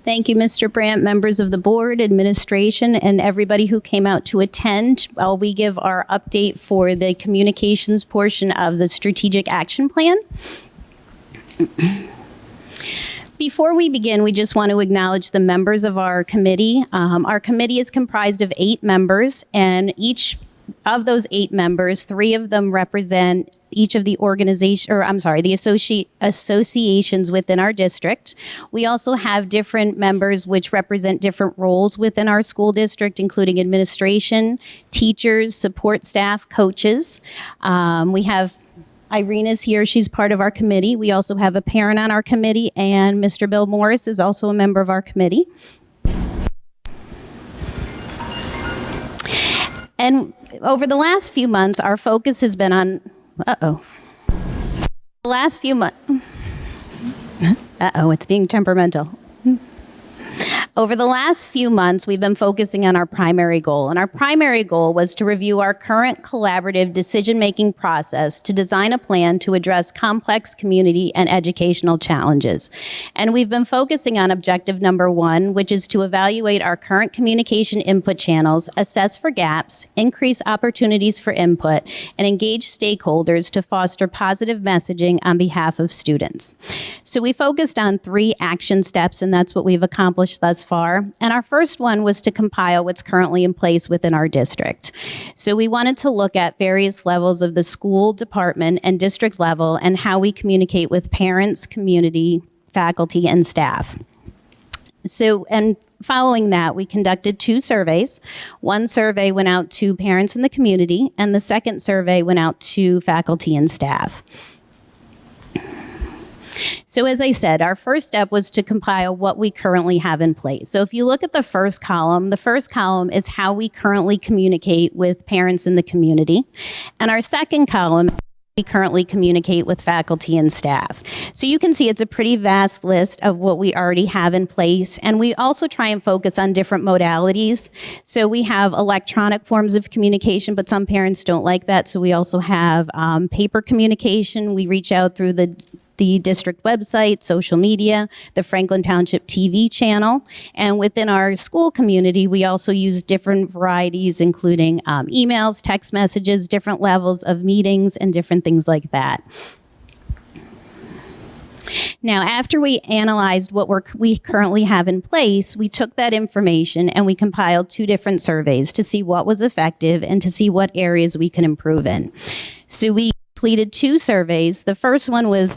Thank you, Mr. Brandt, members of the board, administration, and everybody who came out to attend while we give our update for the communications portion of the strategic action plan. Before we begin, we just want to acknowledge the members of our committee. Our committee is comprised of 8 members, and each of those 8 members, 3 of them represent each of the associations within our district. We also have different members which represent different roles within our school district, including administration, teachers, support staff, coaches. We have Irene is here. She's part of our committee. We also have a parent on our committee, and Mr. Bill Morris is also a member of our committee. And over the last few months, our focus has been on, it's being temperamental. Over the last few months, we've been focusing on our primary goal, and our primary goal was to review our current collaborative decision-making process to design a plan to address complex community and educational challenges. And we've been focusing on objective number 1, which is to evaluate our current communication input channels, assess for gaps, increase opportunities for input, and engage stakeholders to foster positive messaging on behalf of students. So we focused on 3 action steps, and that's what we've accomplished thus far. And our first one was to compile what's currently in place within our district. So we wanted to look at various levels of the school, department, and district level and how we communicate with parents, community, faculty, and staff. So, and following that, we conducted 2 surveys. One survey went out to parents in the community, and the second survey went out to faculty and staff. So as I said, our first step was to compile what we currently have in place. So if you look at the first column is how we currently communicate with parents in the community. And our second column, we currently communicate with faculty and staff. So you can see it's a pretty vast list of what we already have in place. And we also try and focus on different modalities. So we have electronic forms of communication, but some parents don't like that. So we also have paper communication. We reach out through the district website, social media, the Franklin Township TV channel. And within our school community, we also use different varieties, including emails, text messages, different levels of meetings, and different things like that. Now, after we analyzed what we currently have in place, we took that information and we compiled 2 different surveys to see what was effective and to see what areas we can improve in. So we completed 2 surveys. The first one was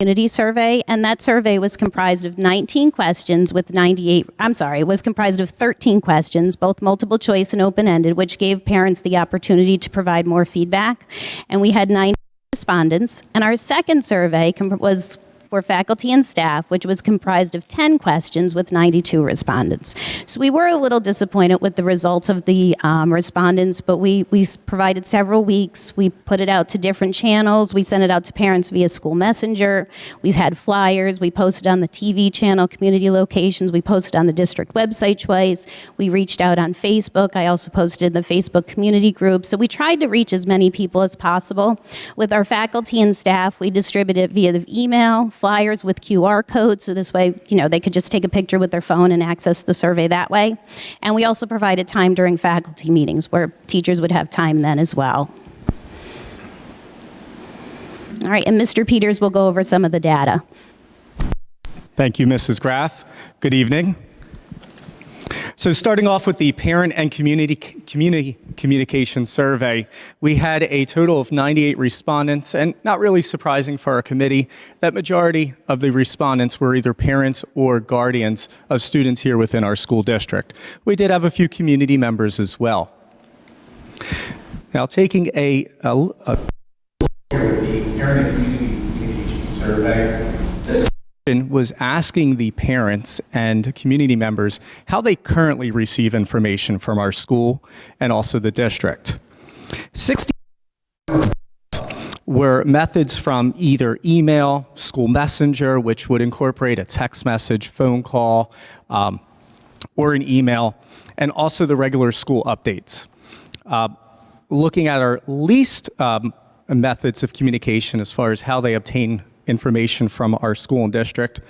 community survey, and that survey was comprised of 19 questions with was comprised of 13 questions, both multiple choice and open-ended, which gave parents the opportunity to provide more feedback. And we had 90 respondents. And our second survey was for faculty and staff, which was comprised of 10 questions with 92 respondents. So we were a little disappointed with the results of the respondents, but we provided several weeks. We put it out to different channels. We sent it out to parents via school messenger. We had flyers. We posted on the TV channel, community locations. We posted on the district website twice. We reached out on Facebook. I also posted in the Facebook community group. So we tried to reach as many people as possible. With our faculty and staff, we distributed it via the email, flyers with QR codes, so this way, they could just take a picture with their phone and access the survey that way. And we also provided time during faculty meetings where teachers would have time then as well. All right, and Mr. Peters will go over some of the data. Thank you, Mrs. Graff. Good evening. So starting off with the parent and community communication survey, we had a total of 98 respondents, and not really surprising for our committee, that majority of the respondents were either parents or guardians of students here within our school district. We did have a few community members as well. Now, taking a parent and community communication survey, was asking the parents and community members how they currently receive information from our school and also the district. 60 were methods from either email, school messenger, which would incorporate a text message, phone call, or an email, and also the regular school updates. Looking at our least methods of communication as far as how they obtain information from our school and district.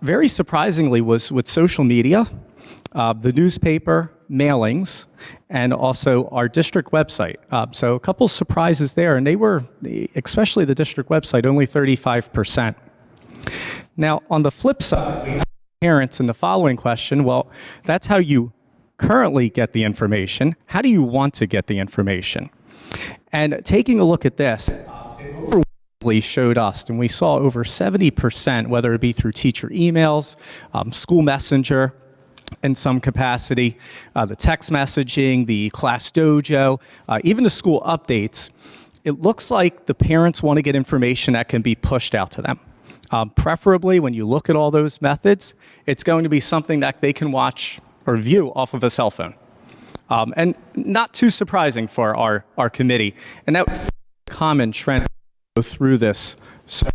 Very surprisingly was with social media, the newspaper, mailings, and also our district website. So a couple surprises there, and they were, especially the district website, only 35%. Now, on the flip side, we have parents in the following question, well, that's how you currently get the information. How do you want to get the information? And taking a look at this, it overwhelmingly showed us, and we saw over 70%, whether it be through teacher emails, school messenger, in some capacity, the text messaging, the class dojo, even the school updates, it looks like the parents want to get information that can be pushed out to them. Preferably, when you look at all those methods, it's going to be something that they can watch or view off of a cell phone. And not too surprising for our committee. And that was a common trend to go through this survey.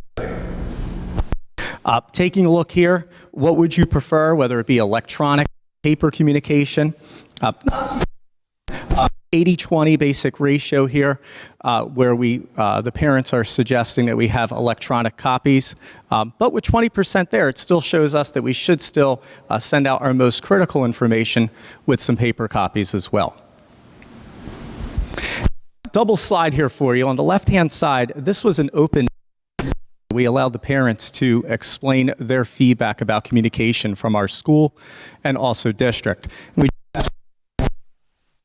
Taking a look here, what would you prefer, whether it be electronic, paper communication? 80-20 basic ratio here, where the parents are suggesting that we have electronic copies. But with 20% there, it still shows us that we should still send out our most critical information with some paper copies as well. Double slide here for you. On the left-hand side, this was an open. We allowed the parents to explain their feedback about communication from our school and also district. We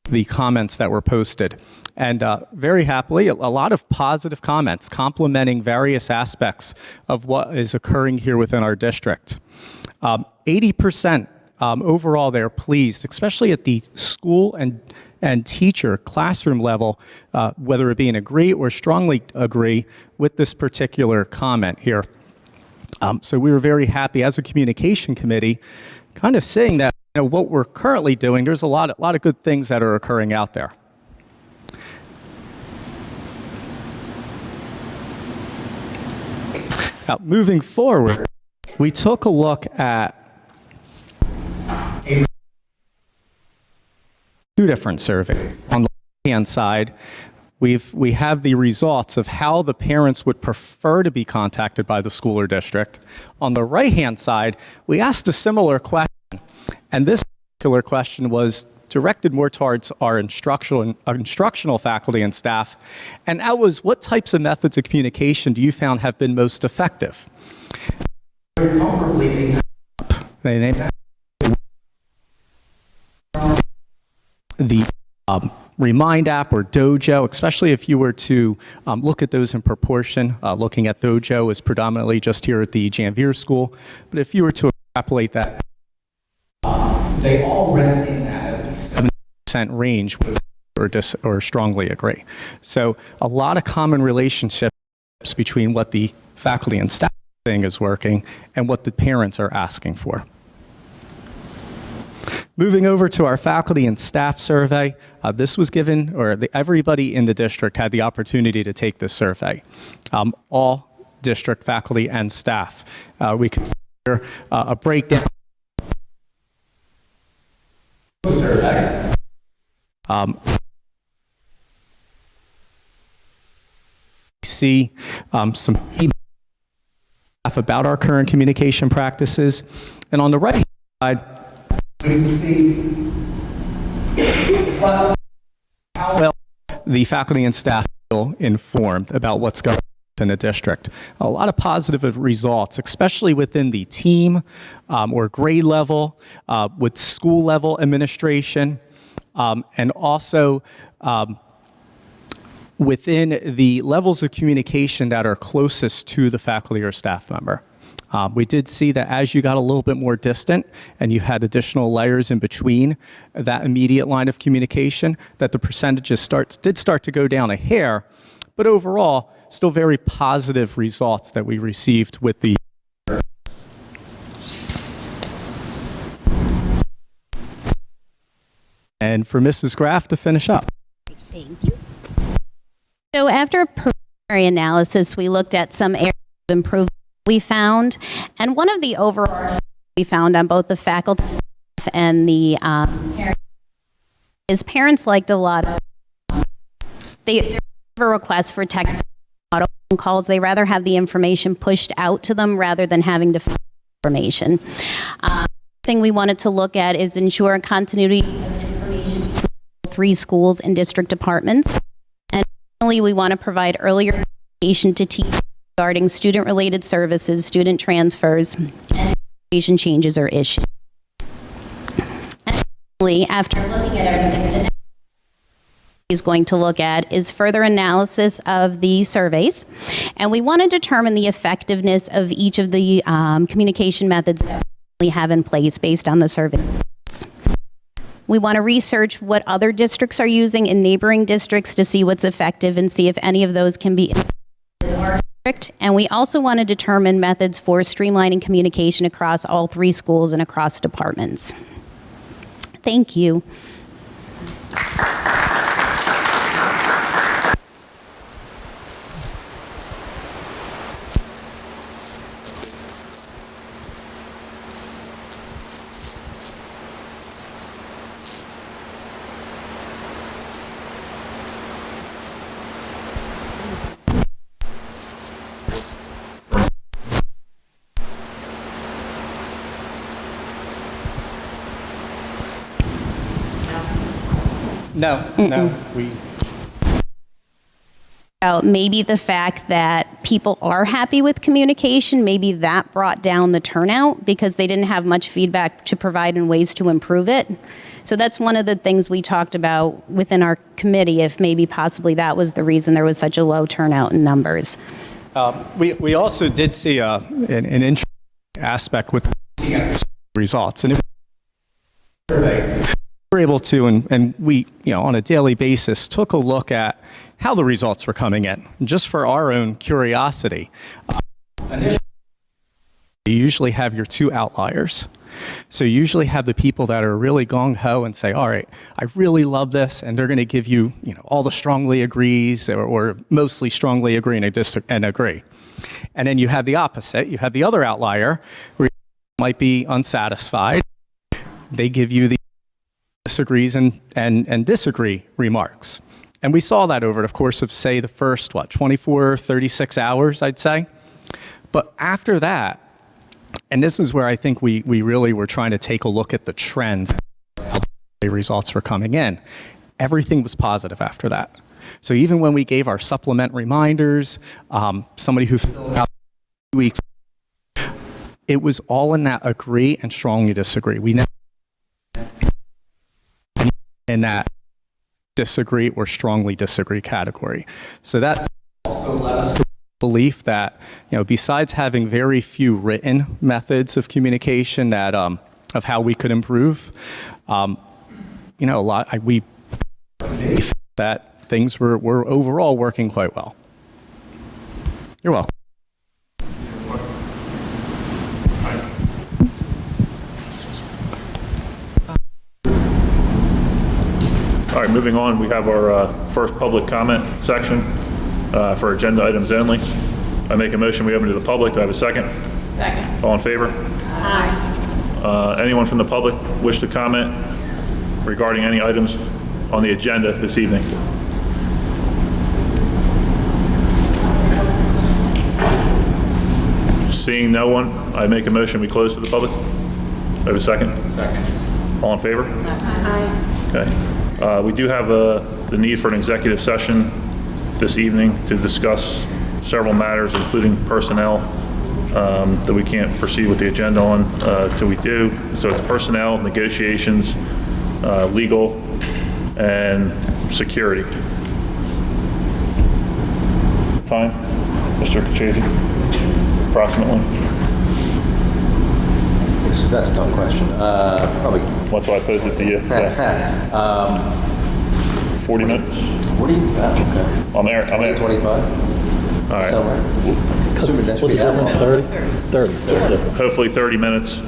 the comments that were posted. And very happily, a lot of positive comments complimenting various aspects of what is occurring here within our district. 80% overall they're pleased, especially at the school and teacher classroom level, whether it be an agree or strongly agree with this particular comment here. So we were very happy as a communication committee, kind of saying that what we're currently doing, there's a lot of good things that are occurring out there. Now, moving forward, we took a look at two different surveys. On the left-hand side, we have the results of how the parents would prefer to be contacted by the school or district. On the right-hand side, we asked a similar question. And this particular question was directed more towards our instructional faculty and staff. And that was, what types of methods of communication do you found have been most effective? The Remind app or Dojo, especially if you were to look at those in proportion. Looking at Dojo is predominantly just here at the Janvier School. But if you were to extrapolate that, they all rank in that 70% range or strongly agree. So a lot of common relationships between what the faculty and staff think is working and what the parents are asking for. Moving over to our faculty and staff survey, this was given, or everybody in the district had the opportunity to take this survey. All district faculty and staff. We can hear a breakdown. Survey. See some feedback about our current communication practices, and on the right side, we can see how well the faculty and staff feel informed about what's going on in the district. A lot of positive results, especially within the team or grade level, with school level administration, and also within the levels of communication that are closest to the faculty or staff member. We did see that as you got a little bit more distant and you had additional layers in between that immediate line of communication, that the percentages did start to go down a hair, but overall, still very positive results that we received with the and for Mrs. Graff to finish up. Thank you. So after a preliminary analysis, we looked at some areas of improvement we found, and one of the overall we found on both the faculty and the parents is parents liked a lot of they have a request for technical calls. They rather have the information pushed out to them rather than having to find information. Thing we wanted to look at is ensure continuity of information between 3 schools and district departments. And finally, we want to provide earlier information to teachers regarding student-related services, student transfers, and education changes or issues. And finally, after looking at everything, the next is going to look at is further analysis of the surveys, and we want to determine the effectiveness of each of the communication methods that we have in place based on the survey. We want to research what other districts are using in neighboring districts to see what's effective and see if any of those can be implemented in our district. And we also want to determine methods for streamlining communication across all 3 schools and across departments. Thank you. No, we. Maybe the fact that people are happy with communication, maybe that brought down the turnout because they didn't have much feedback to provide and ways to improve it. So that's one of the things we talked about within our committee, if maybe possibly that was the reason there was such a low turnout in numbers. We also did see an interesting aspect with results. And if we were able to, and we, on a daily basis, took a look at how the results were coming in, just for our own curiosity. You usually have your 2 outliers. So you usually have the people that are really gung-ho and say, all right, I really love this, and they're going to give you, all the strongly agrees or mostly strongly agree and agree. And then you have the opposite. You have the other outlier where you might be unsatisfied. They give you the disagrees and disagree remarks. And we saw that over the course of, say, the first, 24, 36 hours, I'd say. But after that, and this is where I think we really were trying to take a look at the trends, how the results were coming in. Everything was positive after that. So even when we gave our supplement reminders, somebody who filled out 2 weeks, it was all in that agree and strongly disagree. We never in that disagree or strongly disagree category. So that also led us to the belief that, besides having very few written methods of communication that of how we could improve, we that things were overall working quite well. You're welcome. All right, moving on, we have our first public comment section for agenda items only. I make a motion we open to the public. Do I have a second? Second. All in favor? Aye. Anyone from the public wish to comment regarding any items on the agenda this evening? Seeing no one, I make a motion we close to the public. Do I have a second? Second. All in favor? Aye. Okay. We do have the need for an executive session this evening to discuss several matters, including personnel, that we can't proceed with the agenda on till we do. So it's personnel, negotiations, legal, and security. Time, Mr. Kachese, approximately. That's a tough question. Probably. That's why I posed it to you. Yeah. 40 minutes. 40? Okay. I'm there. 25? All right. Somewhere. Assuming that should be that long. 30 is different. Hopefully 30 minutes.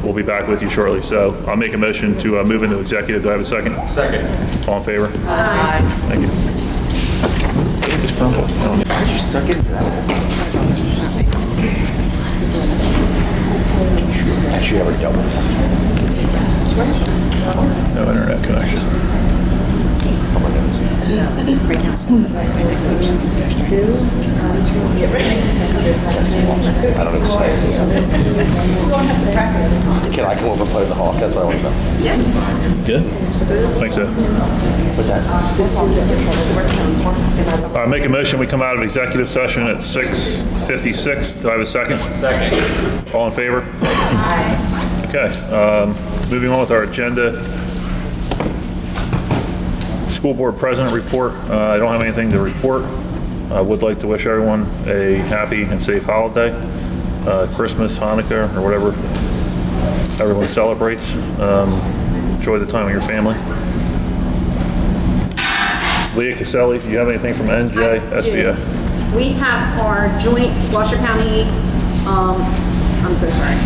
We'll be back with you shortly. So I'll make a motion to move into executive. Do I have a second? Second. All in favor? Aye. Thank you. Just crumble. I just stuck into that. Actually, I already dealt with that. No internet connection. can I come over and play with the Hawk? That's what I want to know. Good? Thanks, Ed. With that. All right, make a motion, we come out of executive session at 6:56. Do I have a second? Second. All in favor? Aye. Okay, moving on with our agenda. School Board President report. I don't have anything to report. I would like to wish everyone a happy and safe holiday. Christmas, Hanukkah, or whatever everyone celebrates. Enjoy the time with your family. Leah Caselli, do you have anything from NJSBA? We have our joint Washoe County, I'm so sorry,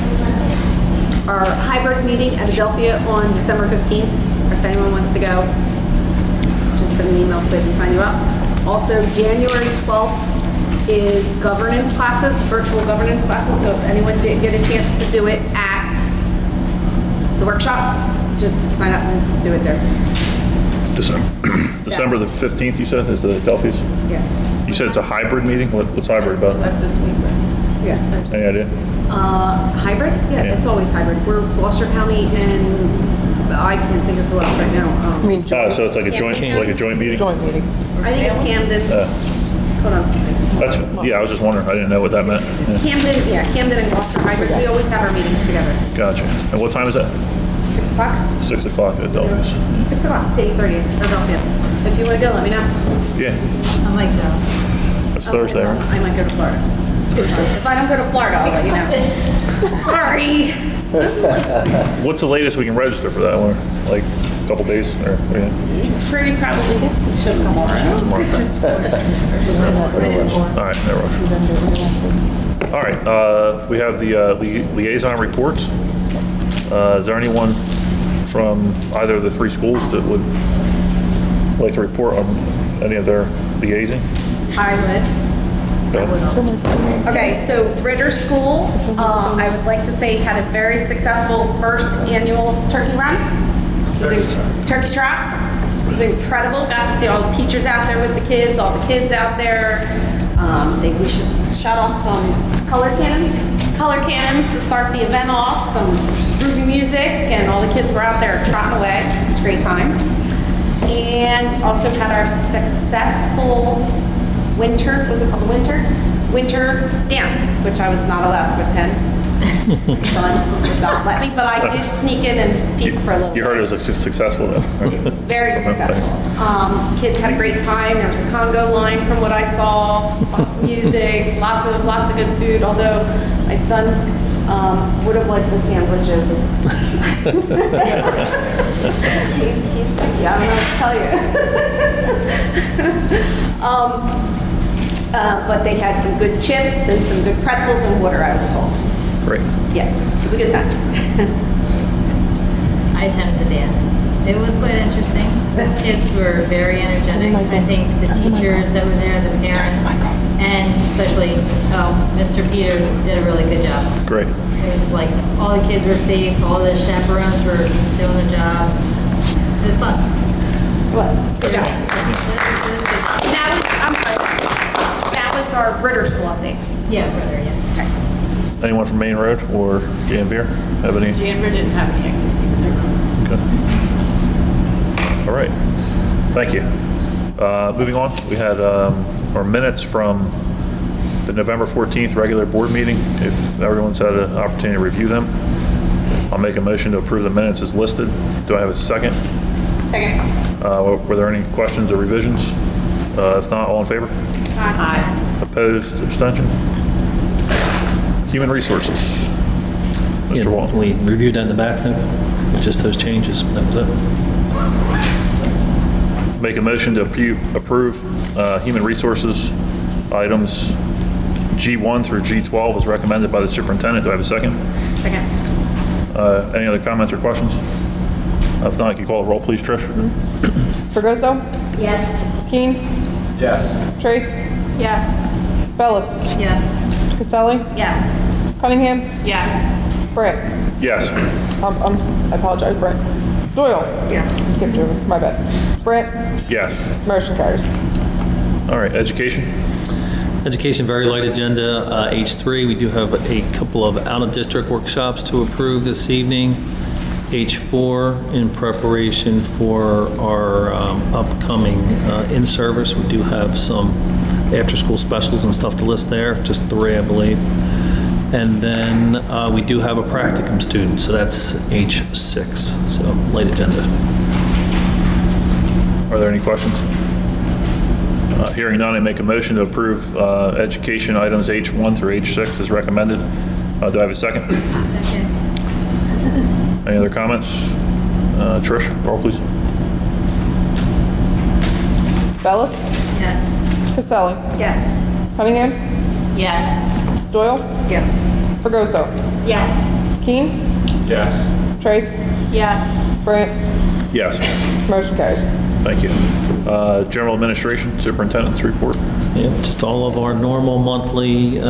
our hybrid meeting at Adelphia on December 15th. If anyone wants to go, just send an email so they can sign you up. Also, January 12th is governance classes, virtual governance classes. So if anyone didn't get a chance to do it at the workshop, just sign up and do it there. December the 15th, you said, is the Delphi's? Yeah. You said it's a hybrid meeting? What's hybrid about? That's this week, right? Yes. Any idea? Hybrid? Yeah, Yeah. it's always hybrid. We're Gloucester County and I can't think of who else right now. I mean, joint, So it's like a joint meeting? joint meeting. I think it's Camden. Hold on. I was just wondering. I didn't know what that meant. Yeah. Camden and Gloucester hybrid. We always have our meetings together. Gotcha. And what time is that? 6 o'clock? 6 o'clock at Delphi's. 6 o'clock to 8:30 at Adelphia. If you want to go, let me know. Yeah, I might go. it's Thursday, right? I might go to Florida. If I don't go to Florida, I'll let you know. Sorry. What's the latest we can register for that one? Like a couple days or? Yeah. Pretty probably tomorrow. All right, no rush. All right, we have the liaison reports. Is there anyone from either of the three schools that would like to report on any of their liaising? I would. Go ahead. Okay, so Ritter School, I would like to say had a very successful first annual turkey run. Turkey trot. It was incredible. Got to see all the teachers out there with the kids, all the kids out there. We should shut off some color cannons to start the event off, some groovy music, and all the kids were out there trotting away. It was a great time. And also had our successful winter winter dance, which I was not allowed to attend. Son would not let me, but I did sneak in and peek for a little bit. You heard it was successful then? It was very successful. Kids had a great time. There was a Congo line from what I saw, lots of music, lots of good food, although my son would have liked the sandwiches. he's picky, I don't know what to tell you. But they had some good chips and some good pretzels and water, I was told. Great. Yeah, it was a good time. I attended the dance. It was quite interesting. The kids were very energetic. I think the teachers that were there, the parents, and especially Mr. Peters did a really good job. Great. It was like all the kids were safe, all the chaperones were doing their job. It was fun. It was. Good job. It was good. That was our Ritter School update. Yeah, brother, yeah. Anyone from Main Road or Janvier have any? Janvier didn't have any activities in their room. Okay. All right. Thank you. Moving on, we had our minutes from the November 14th regular board meeting. If everyone's had an opportunity to review them, I'll make a motion to approve the minutes as listed. Do I have a second? Second. Were there any questions or revisions? If not, all in favor? Aye. Opposed? Abstention? Human Resources. Yeah, Mr. Wall. we reviewed that in the back, no? Just those changes, that was it. Make a motion to approve Human Resources items G1 through G12 as recommended by the superintendent. Do I have a second? Second. Any other comments or questions? If not, can you call a roll, please, Trish? Fregoso? Yes. Keen? Yes. Trace? Yes. Bellis? Yes. Caselli? Yes. Cunningham? Yes. Brett? Yes. I apologize, Brett. Doyle? Yes. Skipped over, my bad. Brett? Yes. Motion carries. All right, education? Education, very light agenda. H3, we do have a couple of out-of-district workshops to approve this evening. H4, in preparation for our upcoming in-service, we do have some after-school specials and stuff to list there, just 3, I believe. And then we do have a practicum student, so that's H6, so light agenda. Are there any questions? Hearing none, I make a motion to approve education items H1 through H6 as recommended. Do I have a second? Okay. Any other comments? Trish, roll please. Bellis, Yes. Caselli, Yes. Cunningham, Yes. Doyle, Yes. Fregoso, Yes. Keen, Yes. Trace, Yes. Brant, Yes. motion carries. Thank you. General Administration, Superintendent's report. Yeah, just all of our normal monthly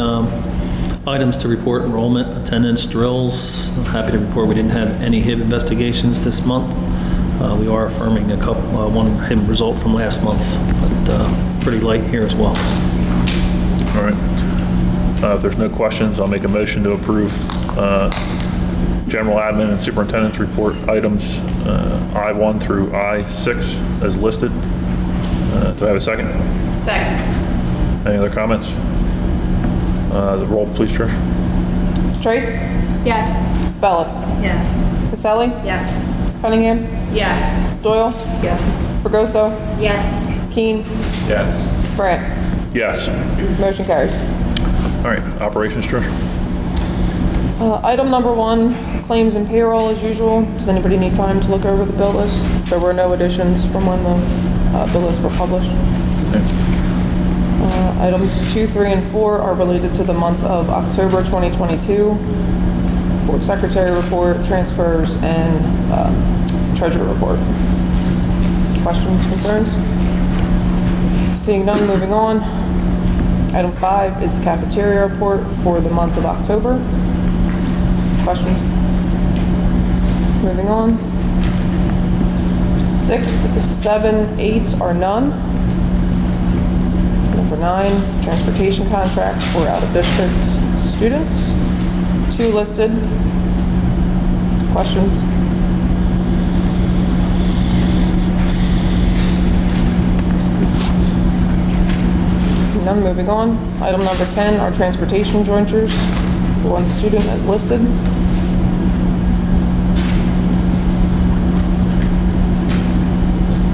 items to report: enrollment, attendance, drills. I'm happy to report we didn't have any HIB investigations this month. We are affirming one HIB result from last month, but pretty light here as well. All right. If there's no questions, I'll make a motion to approve General Admin and Superintendent's report items I1 through I6 as listed. Do I have a second? Second. Any other comments? The roll, please, Trish. Trace, Yes. Bellis, Yes. Caselli, Yes. Cunningham, Yes. Doyle, Yes. Fregoso, Yes. Keen, Yes. Brant, Yes. motion carries. All right. Operations, Trish. Item number 1, claims and payroll as usual. Does anybody need time to look over the bill list? There were no additions from when the bill lists were published. Items 2, 3, and 4 are related to the month of October 2022. Board Secretary report, transfers, and Treasurer report. Questions, concerns? Seeing none, moving on. Item 5 is the cafeteria report for the month of October. Questions? Moving on. 6, 7, 8 are none. Number 9, transportation contracts for out-of-district students. 2 listed. Questions? None, moving on. Item number 10 are transportation jointures for 1 student as listed.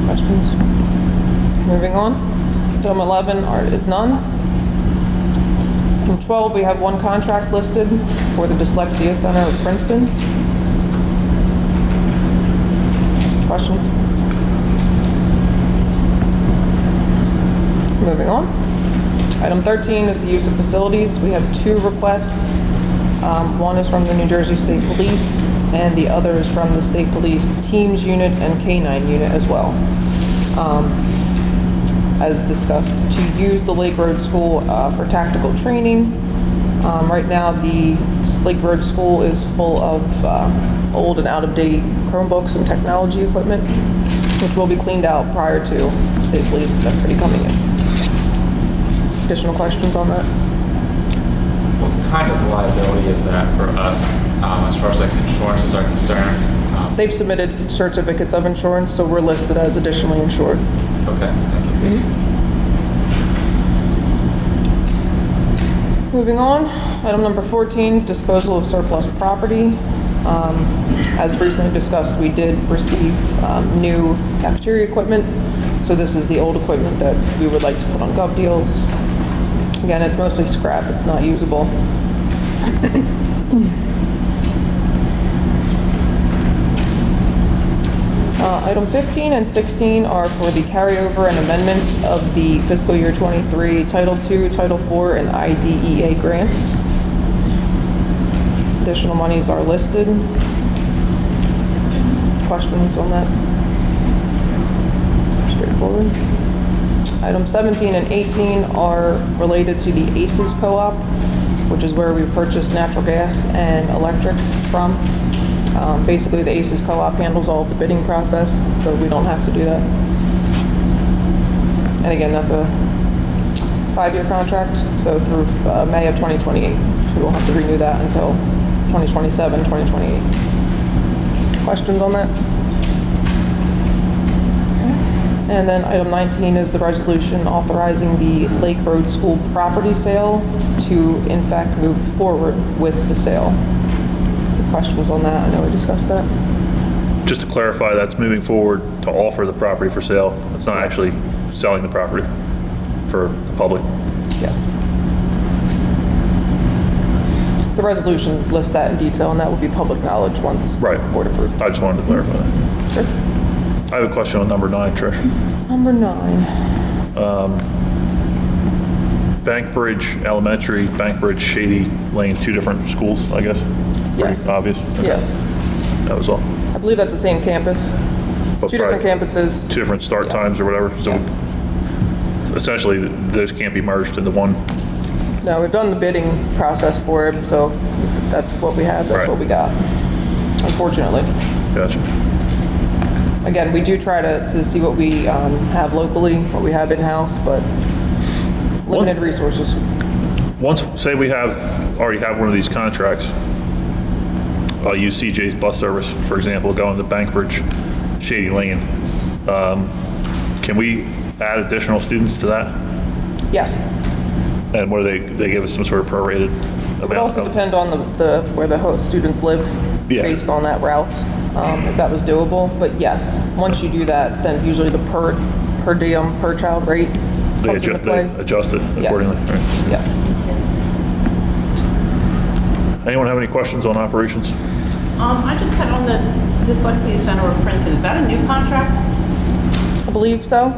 Questions? Moving on. Item 11 is none. Item 12, we have 1 contract listed for the Dyslexia Center of Princeton. Questions? Moving on. Item 13 is the use of facilities. We have 2 requests. One is from the New Jersey State Police, and the other is from the State Police Teams Unit and K-9 Unit as well. As discussed, to use the Lake Road School for tactical training. Right now, the Lake Road School is full of old and out-of-date Chromebooks and technology equipment, which will be cleaned out prior to State Police and everybody coming in. Additional questions on that? What kind of liability is that for us as far as like insurances are concerned? They've submitted certificates of insurance, so we're listed as additionally insured. Okay, thank you. Moving on, item number 14, disposal of surplus property. As recently discussed, we did receive new cafeteria equipment. So this is the old equipment that we would like to put on gov deals. Again, it's mostly scrap, it's not usable. Item 15 and 16 are for the carryover and amendments of the fiscal year 23 Title II, Title IV, and IDEA grants. Additional monies are listed. Questions on that? Straightforward. Item 17 and 18 are related to the ACES co-op, which is where we purchase natural gas and electric from. Basically, the ACES co-op handles all of the bidding process, so we don't have to do that. And again, that's a 5-year contract, so through May of 2028. We won't have to renew that until 2027, 2028. Questions on that? And then item 19 is the resolution authorizing the Lake Road School property sale to, in fact, move forward with the sale. The questions on that? I know we discussed that. Just to clarify, that's moving forward to offer the property for sale. It's not actually selling the property for the public. Yes. The resolution lists that in detail, and that will be public knowledge once Right. board approved. I just wanted to clarify that. Sure. I have a question on number 9, Trish. Number 9. Bankbridge Elementary, Bankbridge Shady Lane, 2 different schools, I guess? Yes. Pretty obvious? Okay. Yes. That was all. I believe at the same campus. But 2 different probably campuses. 2 different start Yes. times or whatever? So Yes. essentially, those can't be merged into one. No, we've done the bidding process for it, so that's what we had, that's Right. what we got, unfortunately. Gotcha. Again, we do try to see what we have locally, what we have in-house, but limited resources. Once, say we already have one of these contracts, I'll use CJ's bus service, for example, going to Bankbridge Shady Lane. Can we add additional students to that? Yes. And what do they give us some sort of prorated amount? It would also depend on where the host students live, Yeah. based on that route, if that was doable. But yes, once you do that, then usually the per diem, per child rate They comes into play. adjust it Yes. accordingly? All right. Yes. Anyone have any questions on operations? I just had on just like the Center of Princeton, is that a new contract? I believe so.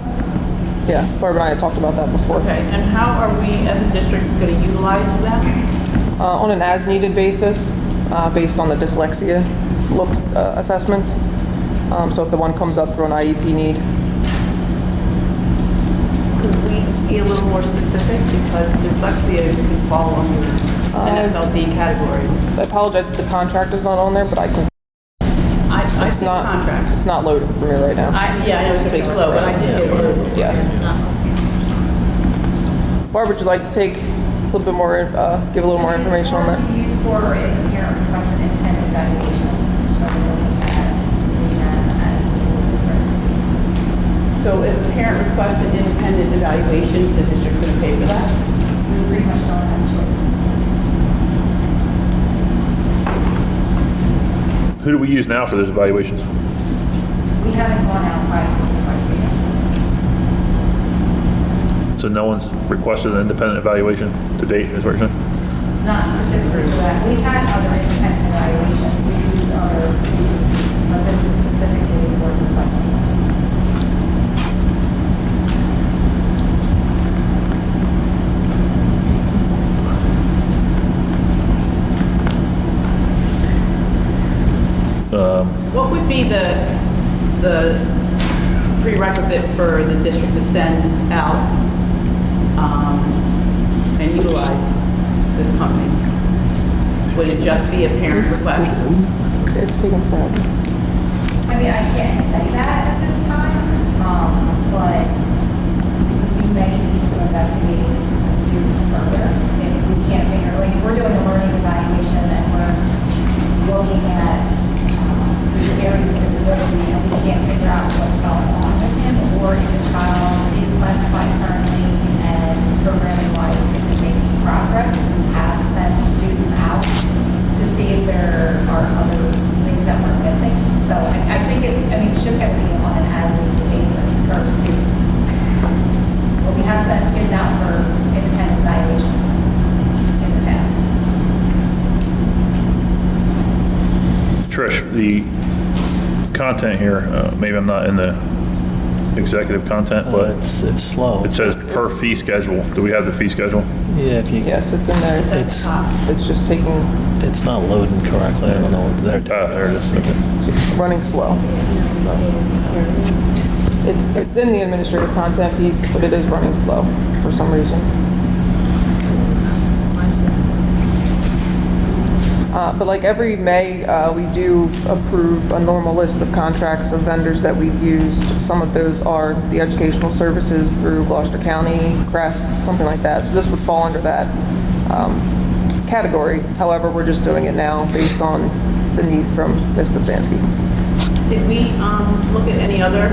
Yeah, Barb and I had talked about that before. Okay, and how are we as a district going to utilize that? On an as-needed basis, based on the dyslexia assessments. So if the one comes up through an IEP need. Could we be a little more specific, because dyslexia can fall under an SLD category? I apologize if the contract is not on there, but I can. I It's see the not. contract. It's not loaded for me right now. Yeah, I know it's a bit slow, but I did get it. Yes. Barb, would you like to take a little bit more, give a little more information on that? Used for a parent requested independent evaluation. So we're looking at doing that at certain schools. So if a parent requests an independent evaluation, the district's going to pay for that? We pretty much don't have a choice. Who do we use now for those evaluations? We haven't gone outside of the criteria. So no one's requested an independent evaluation to date, is what you're saying? Not specifically for that. We've had other independent evaluations. We've used other agencies, but this is specifically for dyslexia. What would be the prerequisite for the district to send out and utilize this company? Would it just be a parent request? It's taking forever. I mean, I can't say that at this time, but because we may need to investigate a student further. If we can't figure, like, if we're doing a learning evaluation and we're looking at the area of disability and we can't figure out what's going on with him, or if the child is classified currently and programming-wise is making progress, we have sent students out to see if there are other things that we're missing. So I think it's just going to be on an as-needed basis per student. But we have sent kids out for independent evaluations in the past. Trish, the content here, maybe I'm not in the executive content, but It's slow. it says per fee schedule. Do we have the fee schedule? Yeah, if you, Yes, it's in there. it's It's just taking, it's not loading correctly. I don't know what they're doing. There it is. Okay. it's running slow. It's in the administrative content piece, but it is running slow for some reason. But like every May, we do approve a normal list of contracts of vendors that we've used. Some of those are the educational services through Gloucester County, Crest, something like that. So this would fall under that category. However, we're just doing it now based on the need from Ms. Dobzhansky. Did we look at any other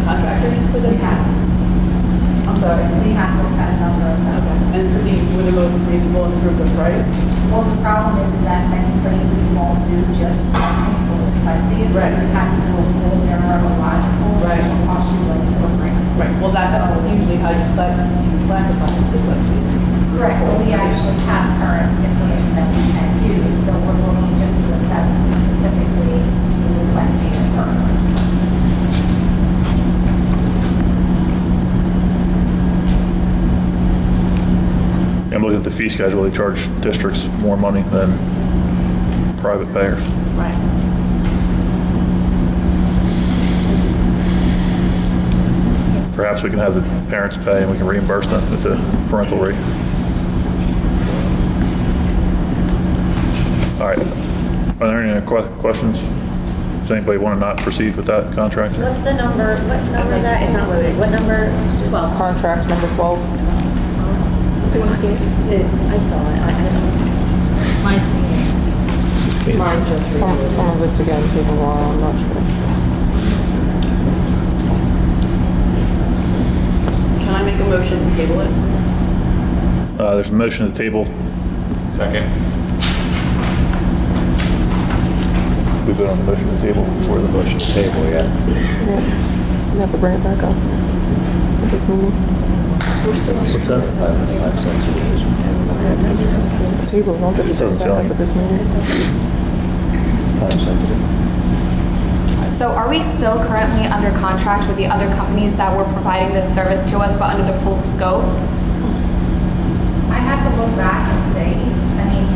contractors for this? I'm sorry. We have looked at a number of them. Okay. And were the most reasonable in terms of price? Well, the problem is that many places won't do just testing for dyslexia, so Right. you have to do a full neurological, Right. and cost you like $4,000. Right, well, that's usually how you classify dyslexia. Correct, but we actually have current information that we can use, so we're looking just to assess specifically the dyslexia currently. I'm looking at the fee schedule, they charge districts more money than private payers. Right. Perhaps we can have the parents pay and we can reimburse them at the parental rate. All right, are there any questions? Does anybody want to not proceed with that contract? What's the number, what number is that? It's not loaded. What number? 12. Contracts number 12. Do you want to see it? I saw it. I don't know. My thing is, Mine just Some of it's again taking a while, I'm not sure. Can I make a motion to table it? There's a motion to table. Second. We vote on the motion to table before the motion to table, Yeah. You have to bring it back up. At this meeting. What's that? The table, don't just bring it back up at this meeting. It's time sensitive. So are we still currently under contract with the other companies that were providing this service to us, but under the full scope? I have to look back and say, I mean,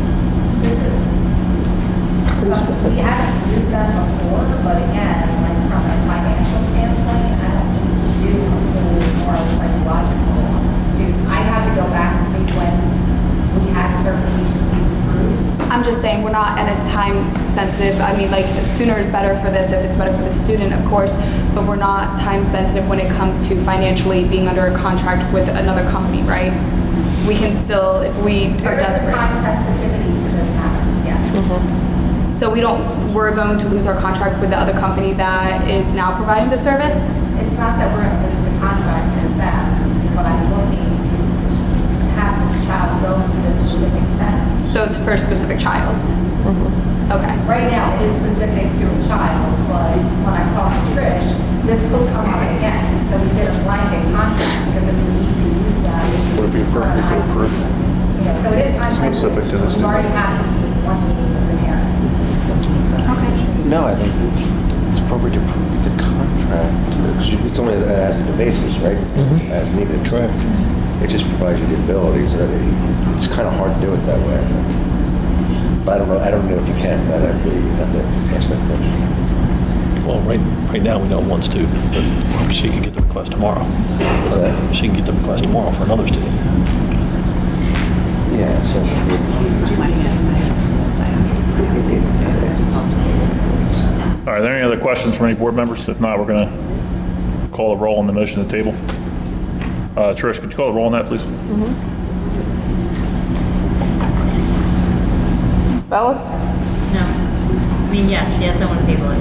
this is something we haven't used that before, but again, like from a financial standpoint, I don't need to do a full more psychological on the student. I have to go back and see when we had certain agencies approved. I'm just saying, we're not at a time sensitive, I mean, like, sooner is better for this if it's better for the student, of course, but we're not time sensitive when it comes to financially being under a contract with another company, right? We can still, if we are There is a desperate. time sensitivity to this matter, yes. So we're going to lose our contract with the other company that is now providing the service? It's not that we're going to lose the contract with them, but I'm looking to have this child go to this specific center. So it's for a specific child? Okay. Right now, it is specific to a child, but when I talked to Trish, this could come up again. So we did a blanket contract because if we need to use that. Would it be appropriate to approve? You know, so it is time Specific to this We've already had one meeting of the parent. Okay. No, I think it's appropriate to approve the contract. It's only as a basis, right? As needed. Correct. It just provides you the abilities. It's kind of hard to do it that way, I think. But I don't know if you can. I'd have to ask that question. Well, right now, we know it wants to, but she could get the request tomorrow. She can get the request tomorrow for another student. Yeah, so. All right, are there any other questions from any board members? If not, we're going to call the roll on the motion to table. Trish, could you call the roll on that, please? Bellis? no. I mean, yes, I want to table it.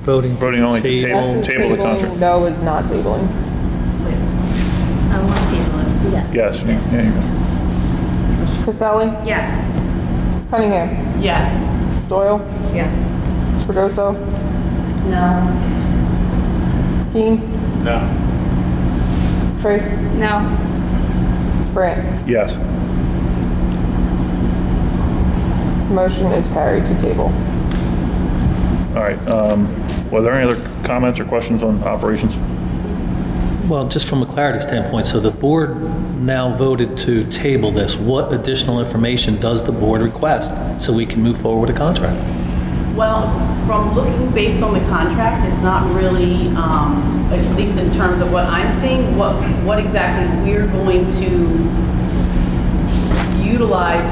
Voting only to table. Yes is Table the tabling, contract. no is not tabling. I want to table it. Yes, yeah, you go. Caselli? Yes. Cunningham? Yes. Doyle? Yes. Fredoso? No. Keen? No. Trace? No. Brant? Yes. Motion is carried to table. All right, were there any other comments or questions on operations? Well, just from a clarity standpoint, so the board now voted to table this. What additional information does the board request so we can move forward with a contract? Well, from looking based on the contract, it's not really, at least in terms of what I'm seeing, what exactly we're going to utilize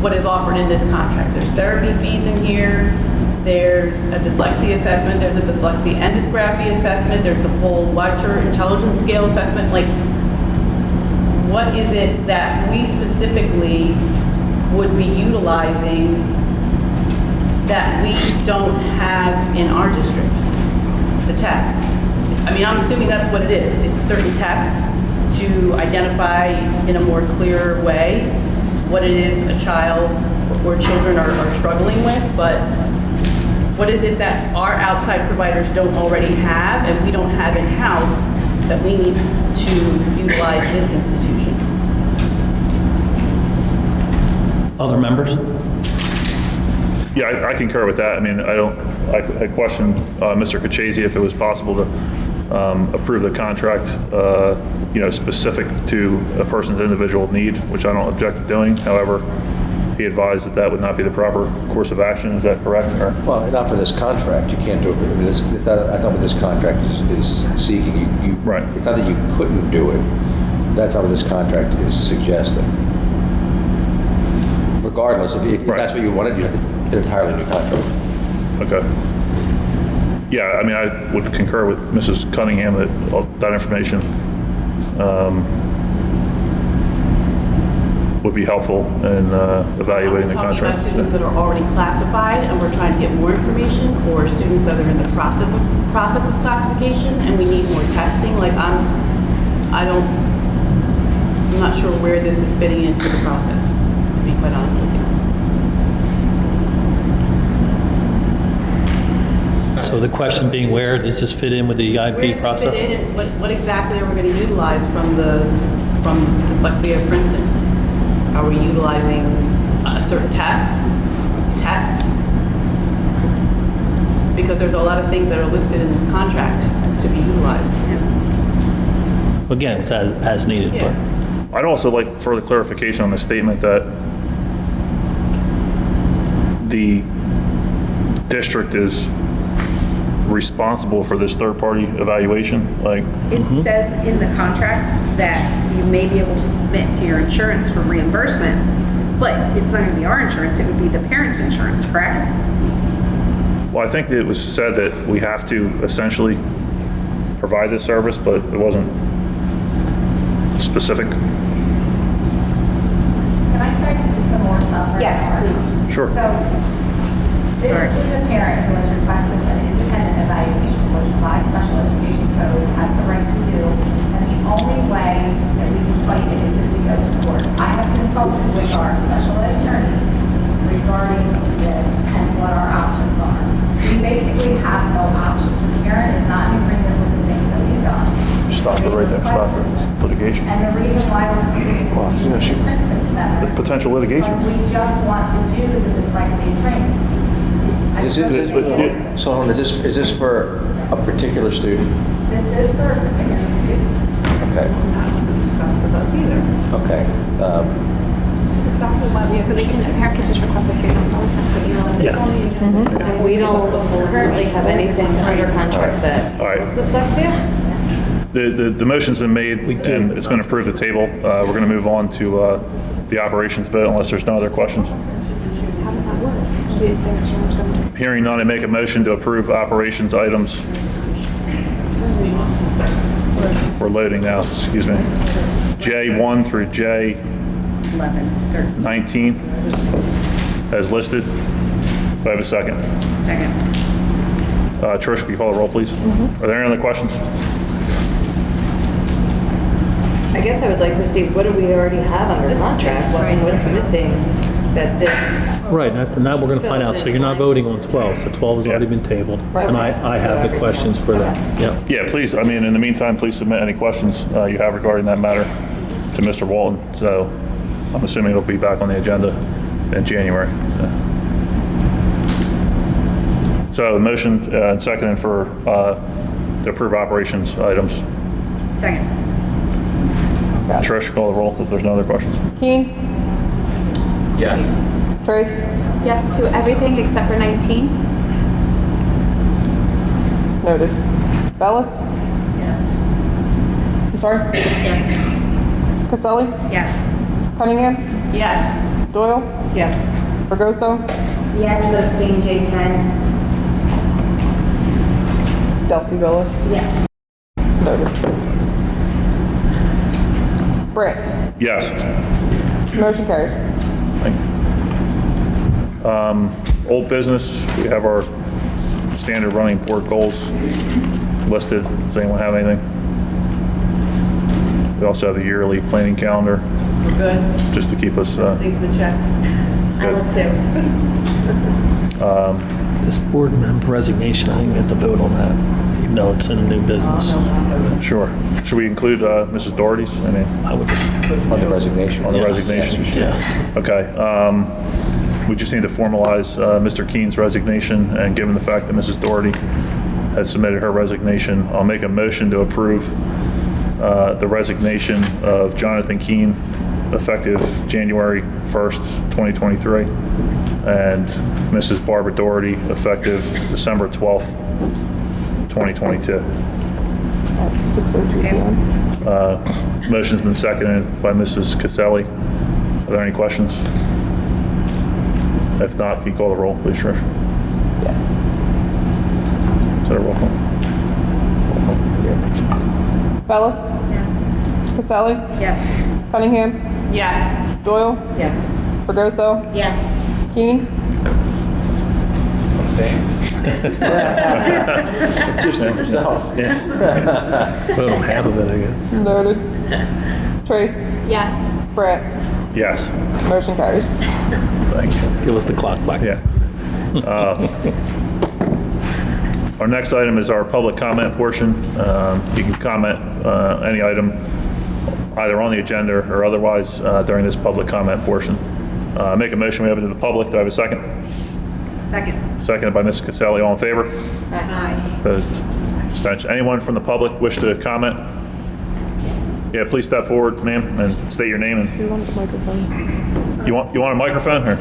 what is offered in this contract. There's therapy fees in here, there's a dyslexia assessment, there's a dyslexia and dysgraphia assessment, there's a full lecture intelligence scale assessment. Like, what is it that we specifically would be utilizing that we don't have in our district? The tests. I mean, I'm assuming that's what it is. It's certain tests to identify in a more clear way what it is a child or children are struggling with, but what is it that our outside providers don't already have and we don't have in-house that we need to utilize this institution? Other members? Yeah, I concur with that. I mean, I questioned Mr. Kachese if it was possible to approve the contract, specific to a person's individual need, which I don't object to doing. However, he advised that that would not be the proper course of action. Is that correct? Or? Well, not for this contract. You can't do it. I mean, I thought what this contract is seeking. Right. It's not that you couldn't do it. That's not what this contract is suggesting. Regardless, if that's what you wanted, you have an entirely new contract. Okay. Yeah, I mean, I would concur with Mrs. Cunningham that that information would be helpful in evaluating the Are we talking about contract. students that are already classified and we're trying to get more information, or students that are in the process of classification and we need more testing? Like, I'm not sure where this is fitting into the process, to be quite honest with you. So the question being, where does this fit in with the Where EIP does process? it fit in, and what exactly are we going to utilize from Dyslexia Princeton? Are we utilizing a certain tests? Because there's a lot of things that are listed in this contract to be utilized. Again, it's as needed, Yeah. I'd also like further clarification on the statement that the district is responsible for this third-party evaluation. Like, It says in the contract that you may be able to submit to your insurance for reimbursement, but it's not going to be our insurance, it would be the parent's insurance, correct? well, I think it was said that we have to essentially provide this service, but it wasn't specific. Can I say some more stuff? Yes, please. Sure. So, this is a parent who has requested an independent evaluation, which by special education code has the right to do, and the only way that we can fight it is if we go to court. I have consulted with our special ed attorney regarding this and what our options are. We basically have no options. The parent is not in agreement with the things that we've done. Stop it right there. Stop it. Litigation. And the reason why we're seeking Princeton Center There's potential litigation. because we just want to do the dyslexia training. Is this for a particular student? This is for a particular student. Okay. That wasn't discussed with us either. Okay. This is exactly why we have. So the parent can just request a $3,000 test that you want. Yes. And we don't currently have anything under contract that All right. is dyslexia? The motion's been made and it's been approved at table. We're going to move on to the operations vote unless there's no other questions. How does that work? Is there a chance of- Hearing none, I make a motion to approve operations items. We're loading now, excuse me. J1 through J19 as listed. Do I have a second? Second. Trish, can you call the roll, please? Are there any other questions? I guess I would like to see, what do we already have under contract? What's missing that this, Right, now we're going to find out. So you're not voting on 12, so 12 has already been tabled. And I have the questions for that. Yeah. Yeah, please, I mean, in the meantime, please submit any questions you have regarding that matter to Mr. Walton. So I'm assuming it'll be back on the agenda in January. So motion and seconded for to approve operations items. Second. Trish, call the roll if there's no other questions. Keen? Yes. Trace? Yes to everything except for 19. Noted. Bellis? Yes. I'm sorry? Yes. Caselli? Yes. Cunningham? Yes. Doyle? Yes. Fregoso? Yes, but abstain J10. Delcy Villas? Yes. Noted. Brett? Yes. Motion carries. Old business, we have our standard running board goals listed. Does anyone have anything? We also have the yearly planning calendar, We're good. just to keep us, Everything's been checked. I will too. This board member resignation, I think we have to vote on that, even though it's in a new business. sure. Should we include Mrs. Doherty's? I mean, I would just, On the resignation. on the Yes. resignation? Yes, you should. yes. Okay. We just need to formalize Mr. Keene's resignation, and given the fact that Mrs. Doherty has submitted her resignation, I'll make a motion to approve the resignation of Jonathan Keene effective January 1st, 2023, and Mrs. Barbara Doherty effective December 12th, 2022. At 6:02 p.m. Motion's been seconded by Mrs. Caselli. Are there any questions? If not, can you call the roll, please, Trish? Yes. Is that a roll call? Bellis? Yes. Caselli? Yes. Cunningham? Yes. Doyle? Yes. Fregoso? Yes. Keane? Abstain? Just in yourself. Vote on half of it, I guess. Noted. Trace? Yes. Brett? Yes. Motion carries. Thank you. Give us the clock back. Yeah. Our next item is our public comment portion. You can comment any item either on the agenda or otherwise during this public comment portion. Make a motion, we open to the public. Do I have a second? Second. Seconded by Mrs. Caselli. All in favor? Aye. Opposed? Abstention. Anyone from the public wish to comment? Yeah, please step forward, ma'am, and state your name. And You want the microphone? you want a microphone here?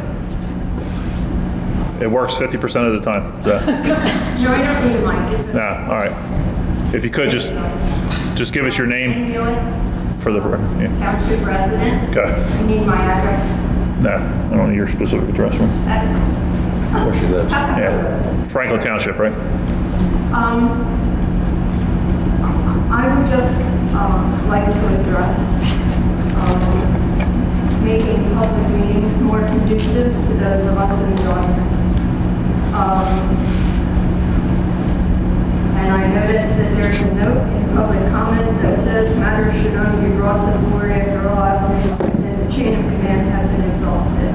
It works 50% of the time. So. No, I don't need a mic. Is it- Yeah, all right. If you could just give us your name Ambulance, for the record. Yeah. township resident. Okay. I need my address. No, I don't need your specific address. Right? That's, Where she lives. Yeah. Franklin Township, right? I would just like to address making public meetings more conducive to those of us enjoying them. And I noticed that there's a note in public comment that says matters should only be brought to the board after all avenues within the chain of command have been exhausted.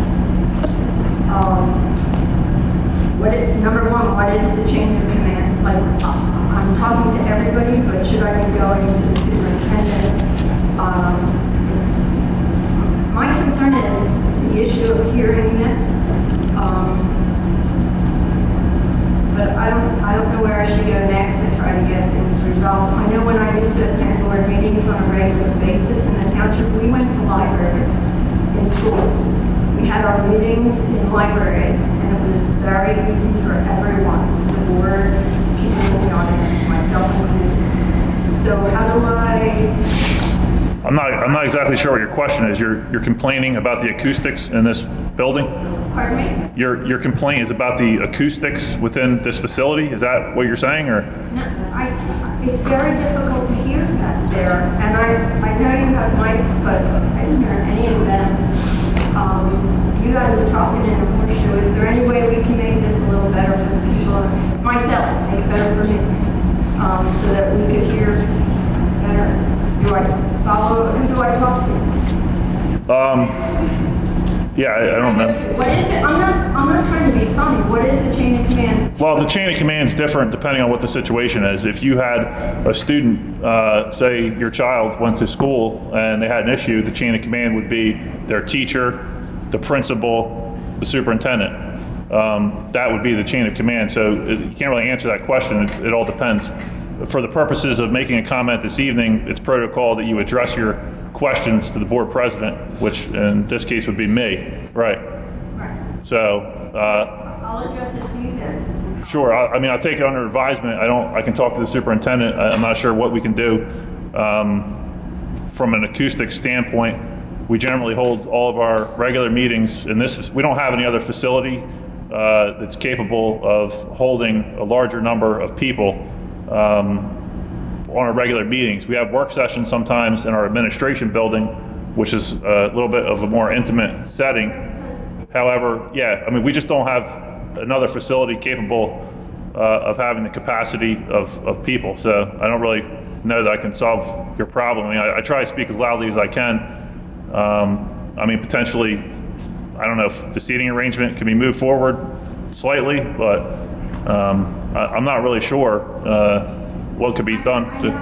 Number one, what is the chain of command? Like, I'm talking to everybody, but should I be going to the superintendent? My concern is the issue of hearing this. But I don't know where I should go next to try to get things resolved. I know when I used to attend board meetings on a regular basis in the township, we went to libraries in schools. We had our meetings in libraries, and it was very easy for everyone, the board, people in the audience, myself included. So how do I? I'm not exactly sure what your question is. You're complaining about the acoustics in this building? Pardon me? Your complaint is about the acoustics within this facility? Is that what you're saying, or? No, it's very difficult to hear back there, and I know you have mics, but I didn't hear any of them. You guys are talking in a horseshoe. Is there any way we can make this a little better for the people, myself, make it better for me, so that we could hear better? Do I follow, who do I talk to? Yeah, I don't know. What is it? I'm not trying to be funny. What is the chain of command? Well, the chain of command is different depending on what the situation is. If you had a student, say your child went to school and they had an issue, the chain of command would be their teacher, the principal, the superintendent. That would be the chain of command. So you can't really answer that question. It all depends. For the purposes of making a comment this evening, it's protocol that you address your questions to the board president, which in this case would be me, right? Right. So, I'll address it to you then. sure. I mean, I'll take it under advisement. I can talk to the superintendent. I'm not sure what we can do from an acoustic standpoint We generally hold all of our regular meetings in this, we don't have any other facility that's capable of holding a larger number of people on our regular meetings. We have work sessions sometimes in our administration building, which is a little bit of a more intimate setting. However, yeah, I mean, we just don't have another facility capable of having the capacity of people. So I don't really know that I can solve your problem. I mean, I try to speak as loudly as I can. I mean, potentially, I don't know if the seating arrangement can be moved forward slightly, but I'm not really sure what could be done. I know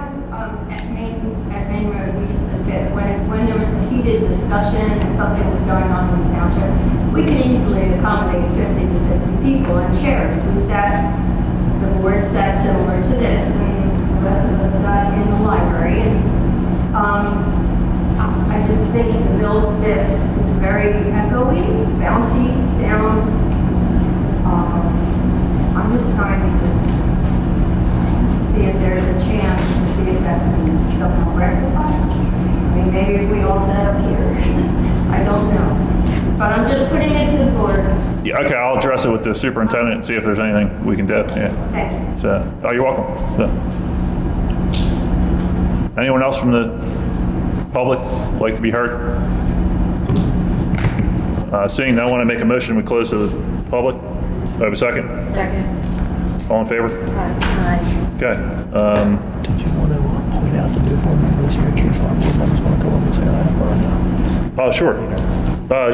at Main Road, we used to get, when there was a heated discussion and something was going on in the township, we could easily accommodate 50 to 60 people in chairs. We sat, the board sat similar to this, and the rest of us sat in the library. And I just think this is very echoey, bouncy sound. I'm just trying to see if there's a chance to see if that can be somehow rectified. I mean, maybe if we all sat up here, I don't know. But I'm just putting it to the board. Yeah, okay, I'll address it with the superintendent and see if there's anything we can do. Yeah. Thank you. So, oh, you're welcome. So, anyone else from the public like to be heard? Seeing no one, I make a motion, we close to the public. Do I have a second? Second. All in favor? Aye. Okay. Did you want to point out the new board members here in case our board members want to go up and say hi or no? Oh, sure.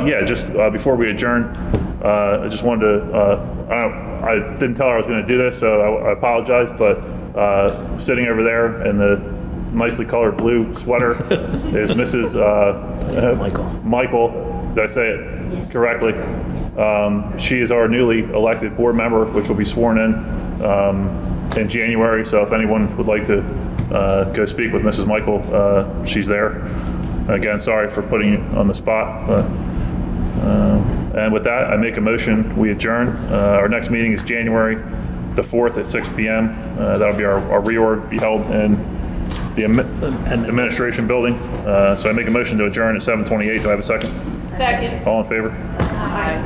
Yeah, just before we adjourn, I just wanted to, I didn't tell her I was going to do this, so I apologize, but sitting over there in the nicely colored blue sweater is Mrs. Michael. Did I say it correctly? She is our newly elected board member, which will be sworn in January. So if anyone would like to go speak with Mrs. Michael, she's there. Again, sorry for putting you on the spot. And with that, I make a motion, we adjourn. Our next meeting is January the 4th at 6 p.m. That'll be our reorg, be held in the administration building. So I make a motion to adjourn at 7:28. Do I have a second? Second. All in favor? Aye.